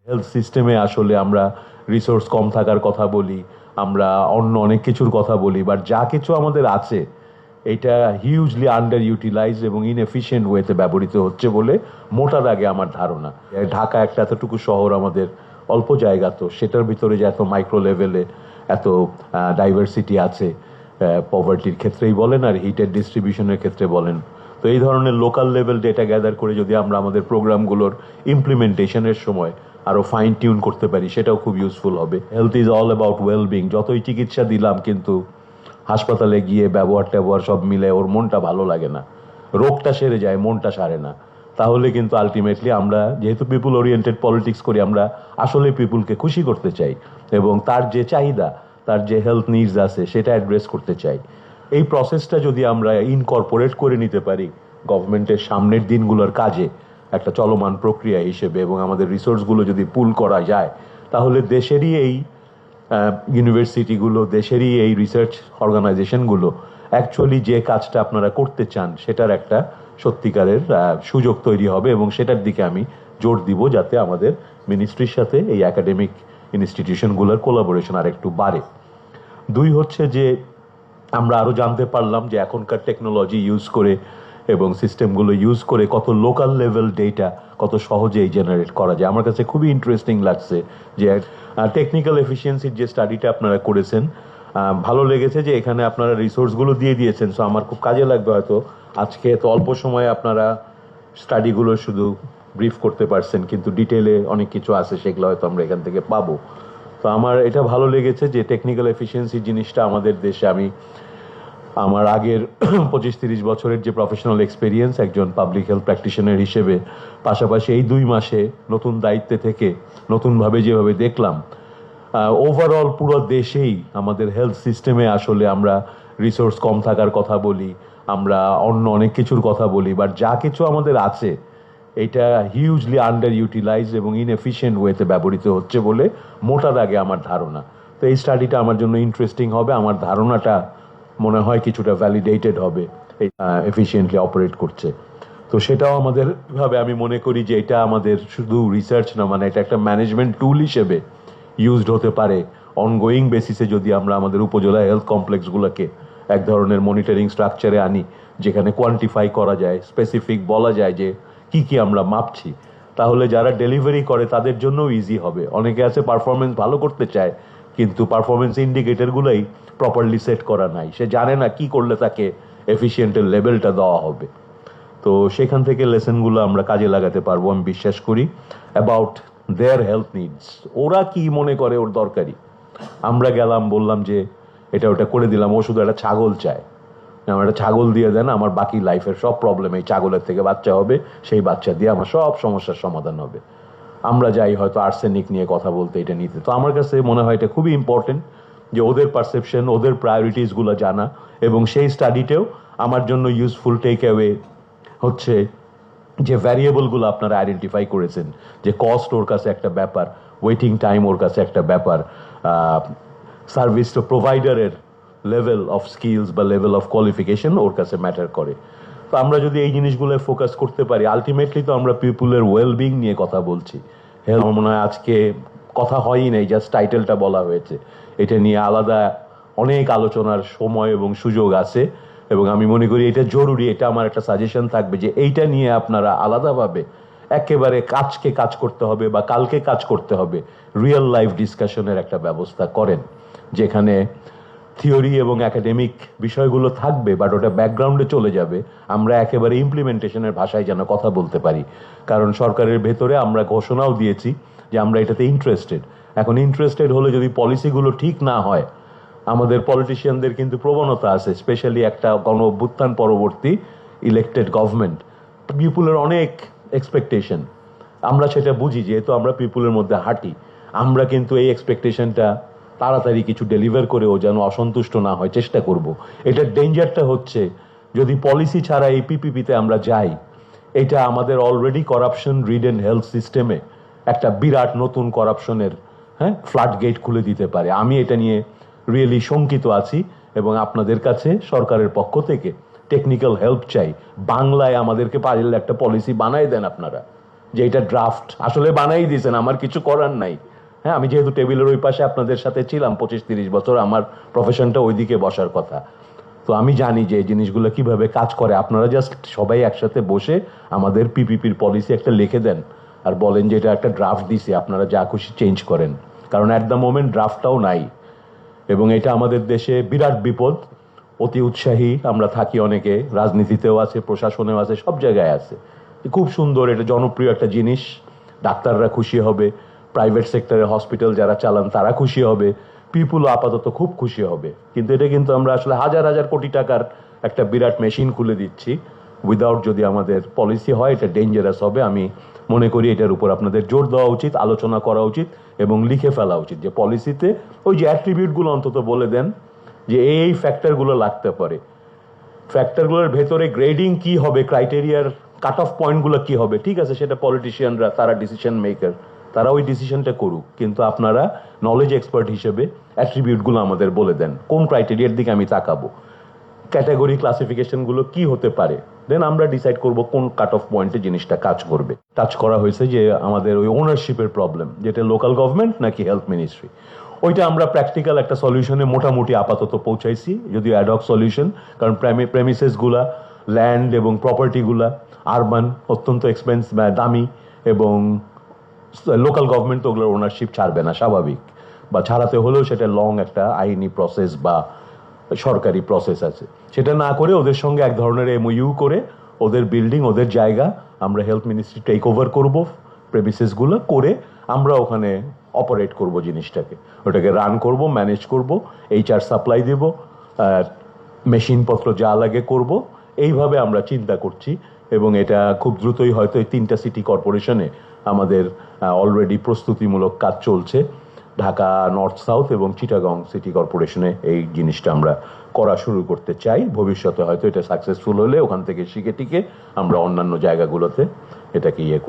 Health সিস্টেমে আসলে আমরা রিসোর্স কম থাকার কথা বলি, আমরা অন্য অনেক কিছুর কথা বলি, বাট যা কিছু আমাদের আছে এটা হিউজলি আন্ডার ইউটিলাইজ এবং ইনএফিশিয়েন্ট ওয়েতে ব্যবহৃত হচ্ছে বলে মোটা দাগে আমার ধারণা। ঢাকা একটা এতটুকু শহর, আমাদের অল্প জায়গা, তো সেটার ভিতরে যে এত মাইক্রো লেভেলে এত ডাইভার্সিটি আছে, পভার্টির ক্ষেত্রেই বলেন আর হিটের ডিস্ট্রিবিউশনের ক্ষেত্রে বলেন, তো এই ধরনের লোকাল লেভেল ডেটা গ্যাদার করে যদি আমরা আমাদের প্রোগ্রামগুলোর ইমপ্লিমেন্টেশনের সময় আরও ফাইন টিউন করতে পারি, সেটাও খুব ইউজফুল হবে। Health is all about wellbeing. যতই চিকিৎসা দিলাম কিন্তু হাসপাতালে গিয়ে ব্যবহার সব মিলে ওর মনটা ভালো লাগে না, রোগটা সেরে যায়, মনটা সারে না, তাহলে কিন্তু আলটিমেটলি আমরা যেহেতু পিপুল ওরিয়েন্টেড পলিটিক্স করি, আমরা আসলে পিপুলকে খুশি করতে চাই এবং তার যে চাহিদা, তার যে হেলথ নিডস আছে সেটা অ্যাড্রেস করতে চাই। এই প্রসেসটা যদি আমরা ইনকর্পোরেট করে নিতে পারি গভর্নমেন্টের সামনের দিনগুলোর কাজে একটা চলমান প্রক্রিয়া হিসেবে, এবং আমাদের রিসোর্সগুলো যদি পুল করা যায়, তাহলে দেশেরই এই ইউনিভার্সিটিগুলো, দেশেরই এই রিসার্চ অর্গানাইজেশনগুলো অ্যাকচুয়ালি যে কাজটা আপনারা করতে চান সেটার একটা সত্যিকারের সুযোগ তৈরি হবে, এবং সেটার দিকে আমি জোর দিব যাতে আমাদের মিনিস্ট্রির সাথে এই একাডেমিক ইনস্টিটিউশনগুলোর কোলাবোরেশন আর একটু বাড়ে। দুই হচ্ছে যে আমরা আরও জানতে পারলাম যে এখনকার টেকনোলজি ইউজ করে এবং সিস্টেমগুলো ইউজ করে কত লোকাল লেভেল ডেটা কত সহজেই জেনারেট করা যায়। আমার কাছে খুবই ইন্টারেস্টিং লাগছে যে টেকনিক্যাল এফিসিয়েন্সির যে স্টাডিটা আপনারা করেছেন, ভালো লেগেছে যে এখানে আপনারা রিসোর্সগুলো দিয়ে দিয়েছেন। সো আমার খুব কাজে লাগবে হয়তো আজকে এত অল্প সময়ে আপনারা স্টাডিগুলো শুধু ব্রিফ করতে পারছেন, কিন্তু ডিটেলে অনেক কিছু আছে সেগুলো হয়তো আমরা এখান থেকে পাবো। তো আমার এটা ভালো লেগেছে যে টেকনিক্যাল এফিসিয়েন্সি জিনিসটা আমাদের দেশে, আমি আমার আগের 25-30 বছরের যে প্রফেশনাল এক্সপিরিয়েন্স একজন পাবলিক হেলথ প্র্যাকটিশনার হিসেবে, পাশাপাশি এই 2 মাসে নতুন দায়িত্বে থেকে নতুনভাবে যেভাবে দেখলাম, ওভারঅল পুরো দেশেই আমাদের হেলথ সিস্টেমে আসলে আমরা রিসোর্স কম থাকার কথা বলি, আমরা অন্য অনেক কিছুর কথা বলি, বাট যা কিছু আমাদের আছে এটা হিউজলি আন্ডার ইউটিলাইজ এবং ইনএফিশিয়েন্ট ওয়েতে ব্যবহৃত হচ্ছে বলে মোটা দাগে আমার ধারণা। তো এই স্টাডিটা আমার জন্য ইন্টারেস্টিং হবে, আমার ধারণাটা মনে হয় কিছুটা ভ্যালিডেটেড হবে এই এফিশিয়েন্টলি অপারেট করছে। তো সেটাও আমাদের ভাবে আমি মনে করি যে এটা আমাদের শুধু রিসার্চ না, মানে এটা একটা ম্যানেজমেন্ট টুল হিসেবে ইউজড হতে পারে অনগোয়িং বেসিসে, যদি আমরা আমাদের উপজেলা হেলথ কমপ্লেক্সগুলোকে এক ধরনের মনিটরিং স্ট্রাকচারে আনি, যেখানে কোয়ান্টিফাই করা যায়, স্পেসিফিক বলা যায় যে কি কি আমরা মাপছি, তাহলে যারা ডেলিভারি করে তাদের জন্যও ইজি হবে। অনেকে আছে পারফরমেন্স ভালো করতে চায় কিন্তু পারফরমেন্স ইন্ডিকেটরগুলোই প্রপারলি সেট করা নাই, সে জানে না কি করলে তাকে এফিসিয়েন্টের লেভেলটা দেওয়া হবে। তো সেখান থেকে লেসনগুলো আমরা কাজে লাগাতে পারবো আমি বিশ্বাস করি, অ্যাবাউট দেয়ার হেলথ নিডস। ওরা কি মনে করে ওর দরকারি, আমরা গেলাম বললাম যে এটা ওটা করে দিলাম, ও শুধু একটা ছাগল চায়, আমার একটা ছাগল দিয়ে দেন, আমার বাকি লাইফের সব প্রবলেম এই ছাগলের থেকে বাচ্চা হবে, সেই বাচ্চা দিয়ে আমার সব সমস্যার সমাধান হবে। আমরা যাই হয়তো আর্সেনিক নিয়ে কথা বলতে, এটা নিতে। তো আমার কাছে মনে হয় এটা খুবই ইম্পর্টেন্ট যে ওদের পারসেপশন, ওদের প্রায়োরিটিসগুলো জানা, এবং সেই স্টাডিতেও আমার জন্য ইউজফুল টেক অ্যাওয়ে হচ্ছে যে ভ্যারিয়েবলগুলো আপনারা আইডেন্টিফাই করেছেন, যে কস্ট ওর কাছে একটা ব্যাপার, ওয়েটিং টাইম ওর কাছে একটা ব্যাপার, সার্ভিস প্রোভাইডারের লেভেল অফ স্কিলস বা লেভেল অফ কোয়ালিফিকেশন ওর কাছে ম্যাটার করে। তো আমরা যদি এই জিনিসগুলো ফোকাস করতে পারি, আলটিমেটলি তো আমরা পিপুলের ওয়েলবিং নিয়ে কথা বলছি। আমার মনে হয় আজকে কথা হয়ই নাই, জাস্ট টাইটেলটা বলা হয়েছে। এটা নিয়ে আলাদা অনেক আলোচনার সময় এবং সুযোগ আছে, এবং আমি মনে করি এটা জরুরি। এটা আমার একটা সাজেশন থাকবে যে এইটা নিয়ে আপনারা আলাদাভাবে একেবারে কাজকে কাজ করতে হবে বা কালকে কাজ করতে হবে, রিয়েল লাইফ ডিসকাশনের একটা ব্যবস্থা করেন, যেখানে থিওরি এবং একাডেমিক বিষয়গুলো থাকবে বাট ওটা ব্যাকগ্রাউন্ডে চলে যাবে, আমরা একেবারে ইমপ্লিমেন্টেশনের ভাষায় যেন কথা বলতে পারি। কারণ সরকারের ভেতরে আমরা ঘোষণাও দিয়েছি যে আমরা এটাতে ইন্টারেস্টেড। এখন ইন্টারেস্টেড হলে যদি পলিসিগুলো ঠিক না হয়, আমাদের পলিটিশিয়ানদের কিন্তু প্রবণতা আছে, স্পেশালি একটা গণ অভ্যুত্থান পরবর্তী ইলেক্টেড গভর্নমেন্ট, পিপুলের অনেক এক্সপেকটেশন, আমরা সেটা বুঝি, যেহেতু আমরা পিপুলের মধ্যে হাঁটি, আমরা কিন্তু এই এক্সপেকটেশনটা তাড়াতাড়ি কিছু ডেলিভার করে ও যেন অসন্তুষ্ট না হয় চেষ্টা করব। এটার ডেঞ্জারটা হচ্ছে যদি পলিসি ছাড়া এই পিপিপিতে আমরা যাই, এটা আমাদের অলরেডি করাপশন রিডেন হেলথ সিস্টেমে একটা বিরাট নতুন করাপশনের ফ্লাড গেট খুলে দিতে পারে। আমি এটা নিয়ে রিয়েলি শঙ্কিত আছি, এবং আপনাদের কাছে সরকারের পক্ষ থেকে টেকনিক্যাল হেল্প চাই। বাংলায় আমাদেরকে পারলে একটা পলিসি বানাই দেন আপনারা, যে এটা ড্রাফট আসলে বানাই দিয়েছেন, আমার কিছু করার নাই। হ্যাঁ, আমি যেহেতু টেবিলের ওই পাশে আপনাদের সাথে ছিলাম 25-30 বছর, আমার প্রফেশনটা ওইদিকে বসার কথা, তো আমি জানি যে এই জিনিসগুলো কিভাবে কাজ করে। আপনারা জাস্ট সবাই একসাথে বসে আমাদের পিপিপির পলিসি একটা লিখে দেন আর বলেন যে এটা একটা ড্রাফট দিছি, আপনারা যা খুশি চেঞ্জ করেন, কারণ অ্যাট দ্য মোমেন্ট ড্রাফটটাও নাই এবং এটা আমাদের দেশে বিরাট বিপদ। অতি উৎসাহী আমরা থাকি অনেকে, রাজনীতিতেও আছে, প্রশাসনেও আছে, সব জায়গায় আছে। খুব সুন্দর, এটা জনপ্রিয় একটা জিনিস, ডাক্তাররা খুশি হবে, প্রাইভেট সেক্টরে হসপিটাল যারা চালান তারা খুশি হবে, পিপুলও আপাতত খুব খুশি হবে। কিন্তু এটা কিন্তু আমরা আসলে হাজার হাজার কোটি টাকার একটা বিরাট মেশিন খুলে দিচ্ছি উইদাউট, যদি আমাদের পলিসি হয় এটা ডেঞ্জারাস হবে। আমি মনে করি এটার উপর আপনাদের জোর দেওয়া উচিত, আলোচনা করা উচিত এবং লিখে ফেলা উচিত যে পলিসিতে ওই যে অ্যাট্রিবিউটগুলো অন্তত বলে দেন যে এই ফ্যাক্টরগুলো লাগতে পারে, ফ্যাক্টরগুলোর ভেতরে গ্রেডিং কি হবে, ক্রাইটেরিয়ার কাট অফ পয়েন্টগুলো কি হবে, ঠিক আছে সেটা পলিটিশিয়ানরা, তারা ডিসিশন মেকার, তারা ওই ডিসিশনটা করুক, কিন্তু আপনারা নলেজ এক্সপার্ট হিসেবে অ্যাট্রিবিউটগুলো আমাদের বলে দেন, কোন ক্রাইটেরিয়ার দিকে আমি তাকাবো, ক্যাটাগরি ক্লাসিফিকেশনগুলো কি হতে পারে, দেন আমরা ডিসাইড করব কোন কাট অফ পয়েন্টে জিনিসটা কাজ করবে। টাচ করা হয়েছে যে আমাদের ওই ওনারশিপের প্রবলেম, যেটা লোকাল গভর্নমেন্ট নাকি হেলথ মিনিস্ট্রি, ওইটা আমরা প্র্যাকটিক্যাল একটা সলিউশনে মোটামুটি আপাতত পৌঁছাইছি, যদিও অ্যাডহক সলিউশন, কারণ প্রেমিসেসগুলা, ল্যান্ড এবং প্রপার্টিগুলা আরবান, অত্যন্ত দামি, এবং লোকাল গভর্নমেন্ট তো ওগুলোর ওনারশিপ ছাড়বে না, স্বাভাবিক, বা ছাড়াতে হলেও সেটা লং একটা আইনি প্রসেস বা সরকারি প্রসেস আছে, সেটা না করে ওদের সঙ্গে এক ধরনের এমওইউ করে ওদের বিল্ডিং, ওদের জায়গা আমরা হেলথ মিনিস্ট্রি টেক ওভার করবো, প্রেমিসেসগুলো করে আমরা ওখানে অপারেট করব, জিনিসটাকে ওটাকে রান করব, ম্যানেজ করব, এইচআর সাপ্লাই দেব, মেশিনপত্র যা লাগে করব, এইভাবে আমরা চিন্তা করছি। এবং এটা খুব দ্রুতই হয়তো এই 3টা সিটি কর্পোরেশনে আমাদের অলরেডি প্রস্তুতিমূলক কাজ চলছে, ঢাকা নর্থ সাউথ এবং চিটাগং সিটি কর্পোরেশনে এই জিনিসটা আমরা করা শুরু করতে চাই। ভবিষ্যতে হয়তো এটা সাকসেসফুল হলে ওখান থেকে শিখে টিকে আমরা অন্যান্য জায়গাগুলোতে এটাকে করব।